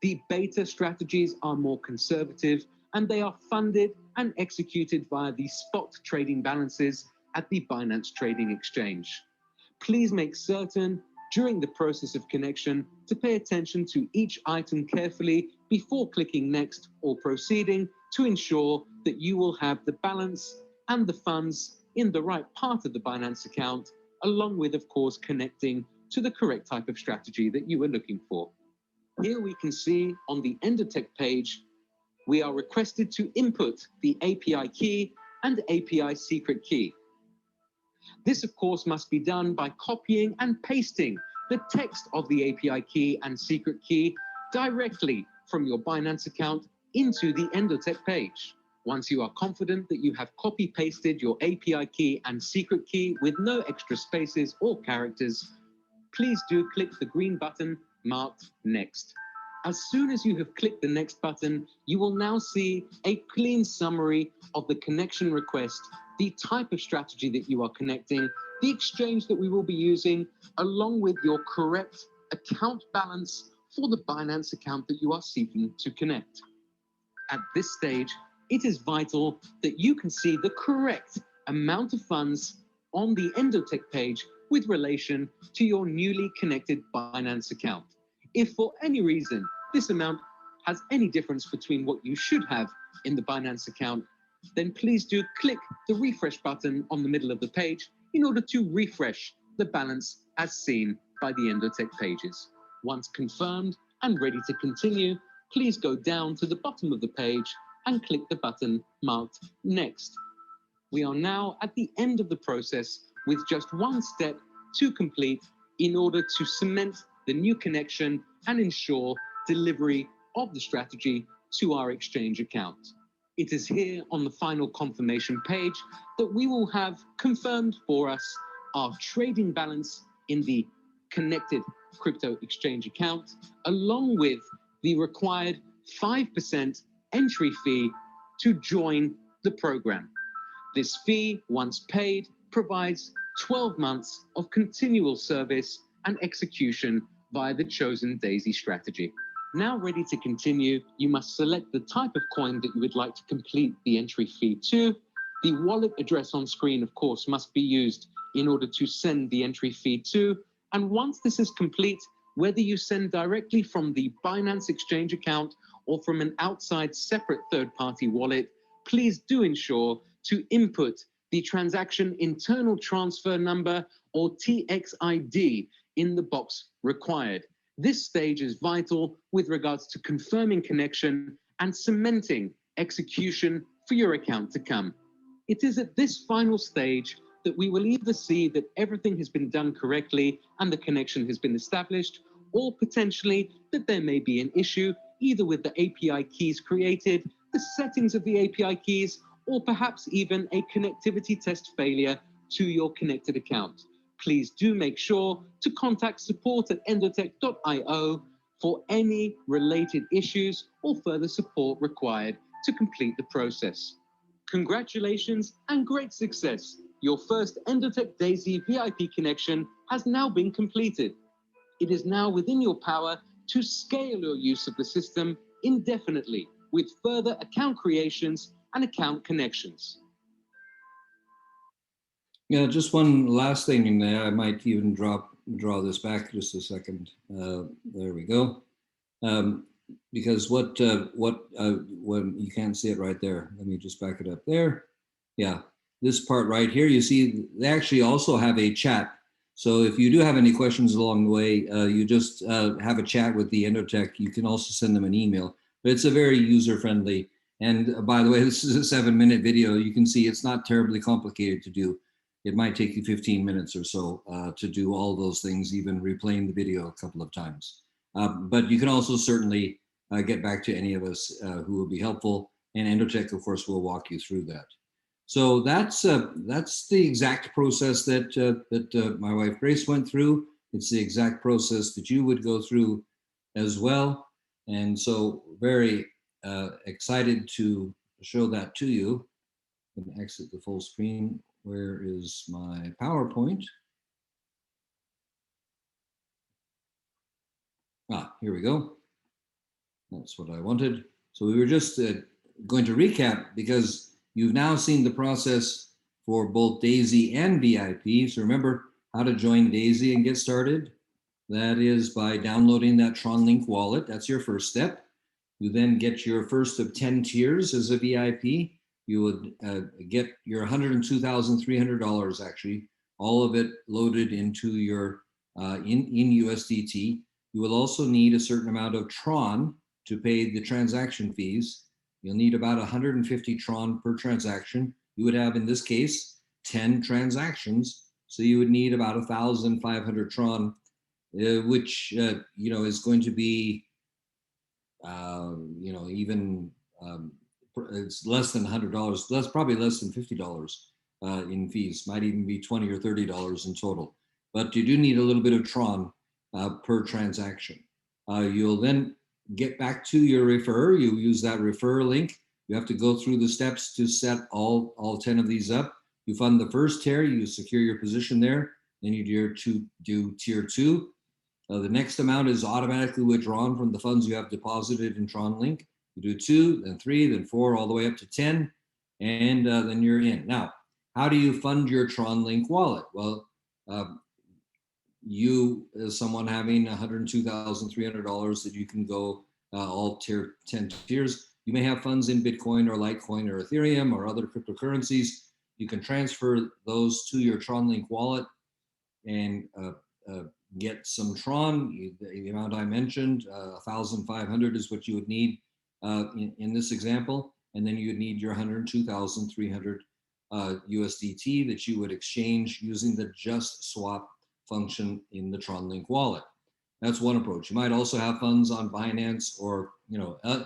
The Beta strategies are more conservative and they are funded and executed via the spot trading balances at the Binance Trading Exchange. Please make certain during the process of connection to pay attention to each item carefully before clicking next or proceeding to ensure that you will have the balance and the funds in the right part of the Binance account, along with, of course, connecting to the correct type of strategy that you are looking for. Here we can see on the Endotech page, we are requested to input the API key and API secret key. This, of course, must be done by copying and pasting the text of the API key and secret key directly from your Binance account into the Endotech page. Once you are confident that you have copy-pasted your API key and secret key with no extra spaces or characters, please do click the green button marked Next. As soon as you have clicked the Next button, you will now see a clean summary of the connection request, the type of strategy that you are connecting, the exchange that we will be using, along with your correct account balance for the Binance account that you are seeking to connect. At this stage, it is vital that you can see the correct amount of funds on the Endotech page with relation to your newly connected Binance account. If for any reason this amount has any difference between what you should have in the Binance account, then please do click the refresh button on the middle of the page in order to refresh the balance as seen by the Endotech pages. Once confirmed and ready to continue, please go down to the bottom of the page and click the button marked Next. We are now at the end of the process with just one step to complete in order to cement the new connection and ensure delivery of the strategy to our exchange account. It is here on the final confirmation page that we will have confirmed for us our trading balance in the connected crypto exchange account, along with the required 5% entry fee to join the program. This fee, once paid, provides 12 months of continual service and execution via the chosen DAISY strategy. Now ready to continue, you must select the type of coin that you would like to complete the entry fee to. The wallet address on screen, of course, must be used in order to send the entry fee to. And once this is complete, whether you send directly from the Binance Exchange account or from an outside separate third-party wallet, please do ensure to input the transaction internal transfer number or TXID in the box required. This stage is vital with regards to confirming connection and cementing execution for your account to come. It is at this final stage that we will either see that everything has been done correctly and the connection has been established, or potentially that there may be an issue either with the API keys created, the settings of the API keys, or perhaps even a connectivity test failure to your connected account. Please do make sure to contact support@endotech.io for any related issues or further support required to complete the process. Congratulations and great success. Your first Endotech DAISY VIP connection has now been completed. It is now within your power to scale your use of the system indefinitely with further account creations and account connections. Yeah, just one last thing in there. I might even draw this back just a second. There we go. Because when you can't see it right there, let me just back it up there. Yeah, this part right here, you see they actually also have a chat. So if you do have any questions along the way, you just have a chat with the Endotech. You can also send them an email, but it's a very user-friendly. And by the way, this is a 7-minute video. You can see it's not terribly complicated to do. It might take you 15 minutes or so to do all those things, even replaying the video a couple of times. But you can also certainly get back to any of us who will be helpful. And Endotech, of course, will walk you through that. So that's the exact process that my wife Grace went through. It's the exact process that you would go through as well. And so very excited to show that to you. I'm going to exit the full screen. Where is my PowerPoint? Here we go. That's what I wanted. So we were just going to recap because you've now seen the process for both DAISY and VIP. So remember how to join DAISY and get started. That is by downloading that Tron Link wallet. That's your first step. You then get your first of 10 tiers as a VIP. You would get your $102,300 actually, all of it loaded into your in USDT. You will also need a certain amount of Tron to pay the transaction fees. You'll need about 150 Tron per transaction. You would have, in this case, 10 transactions. So you would need about 1,500 Tron, which, is going to be, even it's less than $100. That's probably less than $50 in fees. Might even be $20 or $30 in total. But you do need a little bit of Tron per transaction. You'll then get back to your refer. You use that refer link. You have to go through the steps to set all 10 of these up. You fund the first tier, you secure your position there. Then you do tier 2. The next amount is automatically withdrawn from the funds you have deposited in Tron Link. You do 2, then 3, then 4, all the way up to 10, and then you're in. Now, how do you fund your Tron Link wallet? Well, you, as someone having $102,300 that you can go all 10 tiers, you may have funds in Bitcoin or Litecoin or Ethereum or other cryptocurrencies. You can transfer those to your Tron Link wallet and get some Tron. The amount I mentioned, 1,500 is what you would need in this example. And then you would need your 102,300 USDT that you would exchange using the just swap function in the Tron Link wallet. That's one approach. You might also have funds on Binance or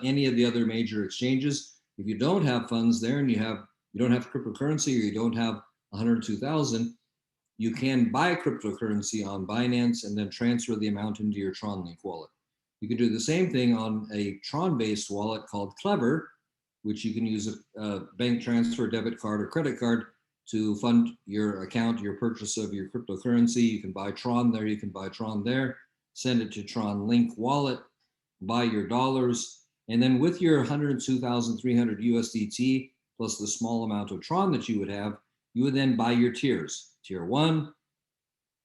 any of the other major exchanges. If you don't have funds there and you don't have cryptocurrency or you don't have 102,000, you can buy cryptocurrency on Binance and then transfer the amount into your Tron Link wallet. You can do the same thing on a Tron-based wallet called Clever, which you can use a bank transfer, debit card, or credit card to fund your account, your purchase of your cryptocurrency. You can buy Tron there, you can buy Tron there, send it to Tron Link wallet, buy your dollars, and then with your 102,300 USDT plus the small amount of Tron that you would then buy your tiers. Tier 1,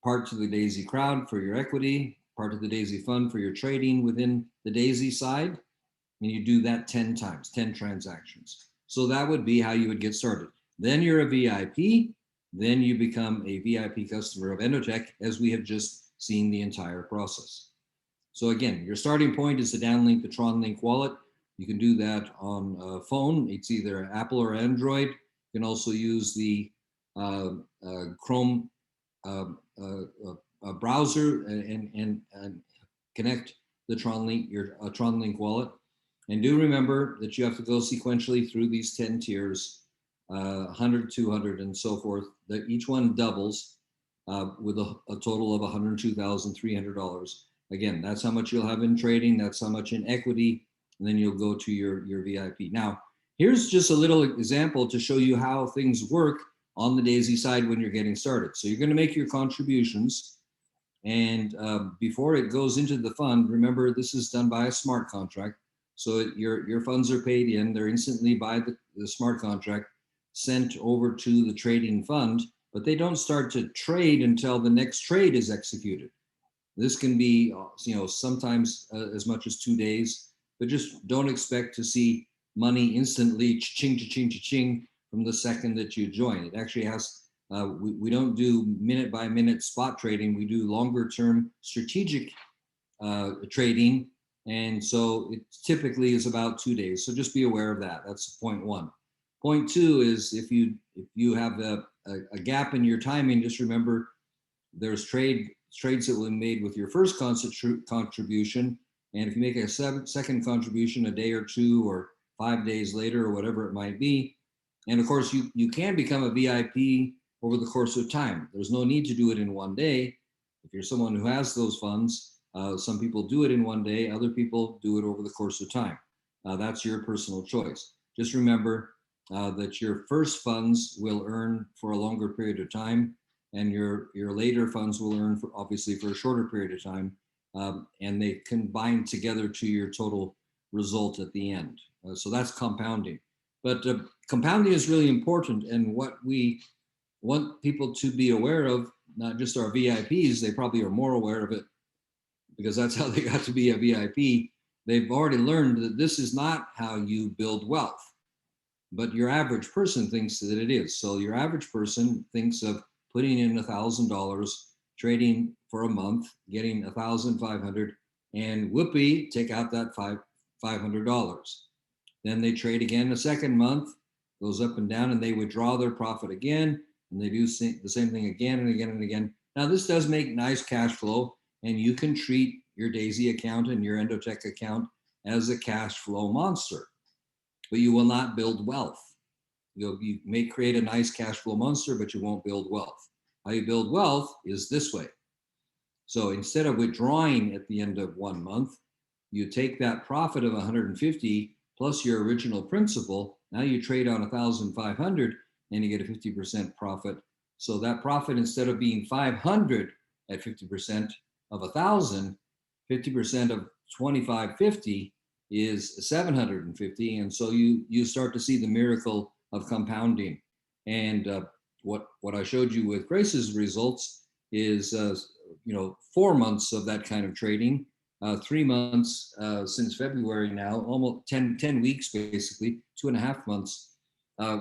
part to the Daisy crowd for your equity, part of the Daisy fund for your trading within the Daisy side, and you do that 10 times, 10 transactions. So that would be how you would get started. Then you're a VIP, then you become a VIP customer of Endotech, as we have just seen the entire process. So again, your starting point is to downlink the Tron Link wallet. You can do that on a phone. It's either Apple or Android. You can also use the Chrome browser and connect the Tron Link, your Tron Link wallet. And do remember that you have to go sequentially through these 10 tiers, 100, 200, and so forth. That each one doubles with a total of $102,300. Again, that's how much you'll have in trading. That's how much in equity. And then you'll go to your VIP. Now, here's just a little example to show you how things work on the Daisy side when you're getting started. So you're going to make your contributions. And before it goes into the fund, remember, this is done by a smart contract. So your funds are paid in, they're instantly by the smart contract sent over to the trading fund, but they don't start to trade until the next trade is executed. This can be, sometimes as much as 2 days, but just don't expect to see money instantly, ching, ching, ching, from the second that you join. It actually has, we don't do minute by minute spot trading. We do longer term strategic trading. And so it typically is about 2 days. So just be aware of that. That's point one. Point two is if you have a gap in your timing, just remember there's trades that will be made with your first contribution. And if you make a second contribution a day or two or 5 days later or whatever it might be, and of course you can become a VIP over the course of time. There's no need to do it in 1 day. If you're someone who has those funds, some people do it in 1 day, other people do it over the course of time. That's your personal choice. Just remember that your first funds will earn for a longer period of time, and your later funds will earn for obviously for a shorter period of time, and they combine together to your total result at the end. So that's compounding. But compounding is really important, and what we want people to be aware of, not just our VIPs, they probably are more aware of it because that's how they got to be a VIP. They've already learned that this is not how you build wealth, but your average person thinks that it is. So your average person thinks of putting in $1,000, trading for a month, getting 1,500, and whoopee, take out that $500. Then they trade again a second month, goes up and down, and they withdraw their profit again, and they do the same thing again and again and again. Now this does make nice cash flow, and you can treat your Daisy account and your Endotech account as a cash flow monster, but you will not build wealth. You may create a nice cash flow monster, but you won't build wealth. How you build wealth is this way. So instead of withdrawing at the end of 1 month, you take that profit of 150 plus your original principal. Now you trade on 1,500 and you get a 50% profit. So that profit, instead of being 500 at 50% of 1,000, 50% of 2,550 is 750. And so you start to see the miracle of compounding. And what I showed you with Grace's results is 4 months of that kind of trading, 3 months since February now, almost 10 weeks basically, 2.5 months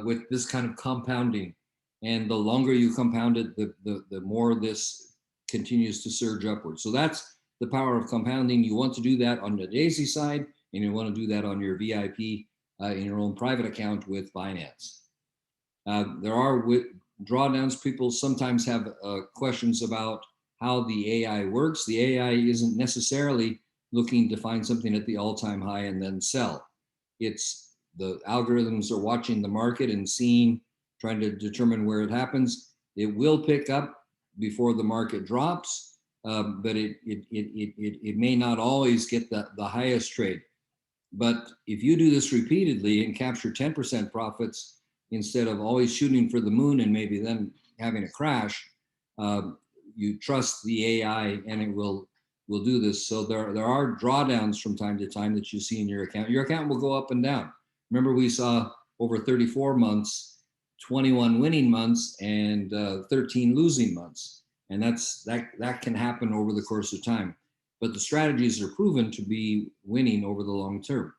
with this kind of compounding. And the longer you compound it, the more this continues to surge upwards. So that's the power of compounding. You want to do that on the Daisy side, and you want to do that on your VIP in your own private account with Binance. There are drawdowns. People sometimes have questions about how the AI works. The AI isn't necessarily looking to find something at the all-time high and then sell. It's the algorithms are watching the market and trying to determine where it happens. It will pick up before the market drops, but it may not always get the highest trade. But if you do this repeatedly and capture 10% profits instead of always shooting for the moon and maybe then having a crash. You trust the AI and it will do this. So there are drawdowns from time to time that you see in your account. Your account will go up and down. Remember, we saw over 34 months, 21 winning months and 13 losing months. And that can happen over the course of time. But the strategies are proven to be winning over the long term.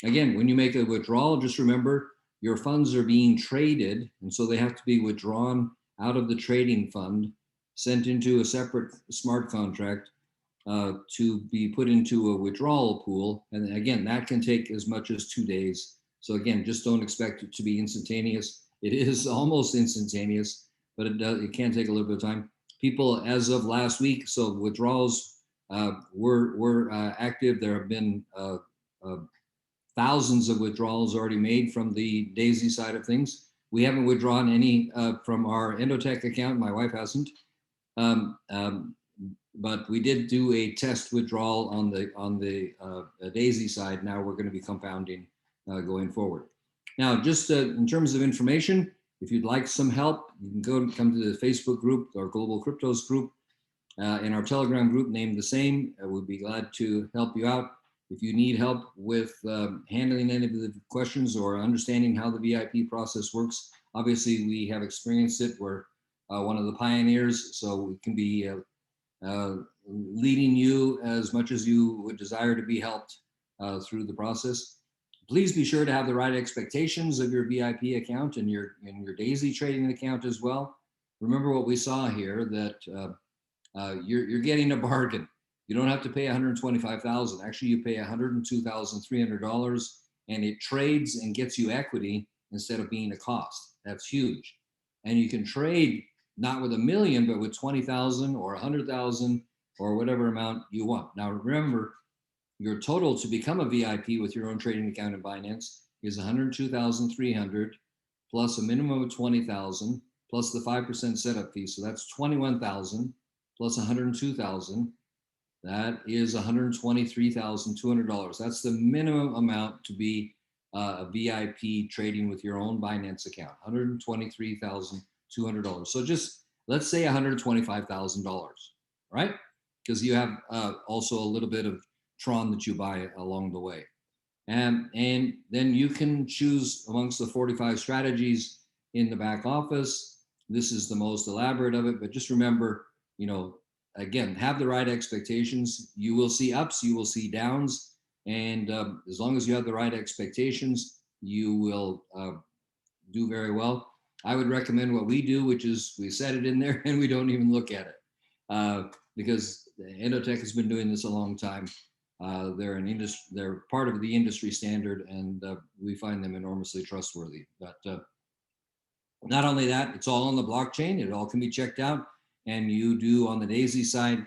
Again, when you make a withdrawal, just remember your funds are being traded, and so they have to be withdrawn out of the trading fund, sent into a separate smart contract to be put into a withdrawal pool. And again, that can take as much as 2 days. So again, just don't expect it to be instantaneous. It is almost instantaneous, but it can take a little bit of time. People, as of last week, so withdrawals were active. There have been thousands of withdrawals already made from the D.AI.SY side of things. We haven't withdrawn any from our Endotech account. My wife hasn't. But we did do a test withdrawal on the D.AI.SY side. Now we're going to be compounding going forward. Now, just in terms of information, if you'd like some help, you can come to the Facebook group, our Global Cryptos group, in our Telegram group named the same. We'd be glad to help you out. If you need help with handling any of the questions or understanding how the VIP process works, obviously we have experienced it. We're one of the pioneers, so we can be leading you as much as you would desire to be helped through the process. Please be sure to have the right expectations of your VIP account and your D.AI.SY trading account as well. Remember what we saw here, that you're getting a bargain. You don't have to pay $125,000. Actually, you pay $102,300, and it trades and gets you equity instead of being a cost. That's huge. And you can trade not with $1 million, but with 20,000 or 100,000 or whatever amount you want. Now, remember, your total to become a VIP with your own trading account in Binance is 102,300 plus a minimum of 20,000 plus the 5% setup fee. So that's 21,000 plus 102,000. That is $123,200. That's the minimum amount to be a VIP trading with your own Binance account, $123,200. So just let's say $125,000, right? Because you have also a little bit of Tron that you buy along the way. And then you can choose amongst the 45 strategies in the back office. This is the most elaborate of it, but just remember, again, have the right expectations. You will see ups, you will see downs. And as long as you have the right expectations, you will do very well. I would recommend what we do, which is we set it in there and we don't even look at it because Endotech has been doing this a long time. They're part of the industry standard, and we find them enormously trustworthy. But not only that, it's all on the blockchain. It all can be checked out. And you do on the D.AI.SY side,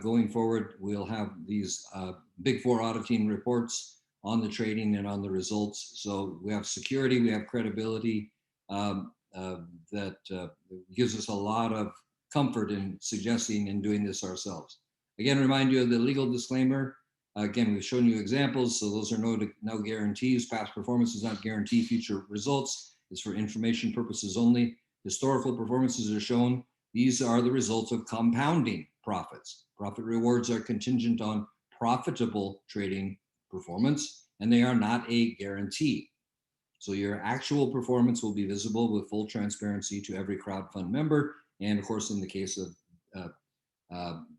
going forward, we'll have these Big Four auditing reports on the trading and on the results. So we have security, we have credibility that gives us a lot of comfort in suggesting and doing this ourselves. Again, remind you of the legal disclaimer. Again, we've shown you examples, so those are no guarantees. Past performance does not guarantee future results. It's for information purposes only. Historical performances are shown. These are the results of compounding profits. Profit rewards are contingent on profitable trading performance, and they are not a guarantee. So your actual performance will be visible with full transparency to every crowdfund member. And of course, in the case of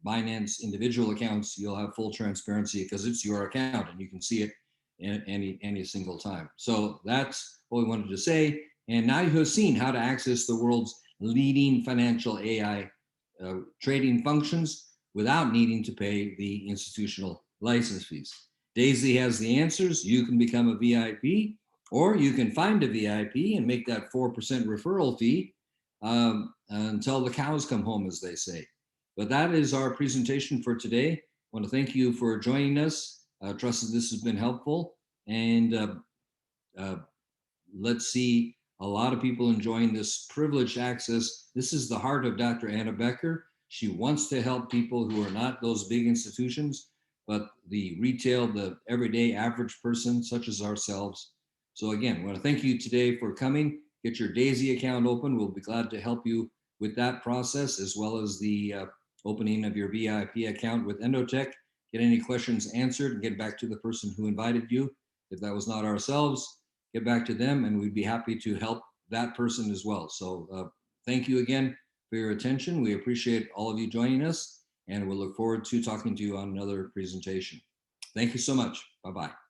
Binance individual accounts, you'll have full transparency because it's your account and you can see it in any single time. So that's what we wanted to say. And now you have seen how to access the world's leading financial AI trading functions without needing to pay the institutional license fees. D.AI.SY has the answers. You can become a VIP, or you can find a VIP and make that 4% referral fee until the cows come home, as they say. But that is our presentation for today. I want to thank you for joining us. Trust that this has been helpful. And let's see a lot of people enjoying this privileged access. This is the heart of Dr. Anna Becker. She wants to help people who are not those big institutions, but the retail, the everyday average person, such as ourselves. So again, I want to thank you today for coming. get your D.AI.SY account open. We'll be glad to help you with that process, as well as the opening of your VIP account with Endotech. Get any questions answered and get back to the person who invited you. If that was not ourselves, get back to them, and we'd be happy to help that person as well. So thank you again for your attention. We appreciate all of you joining us, and we'll look forward to talking to you on another presentation. Thank you so much. Bye-bye.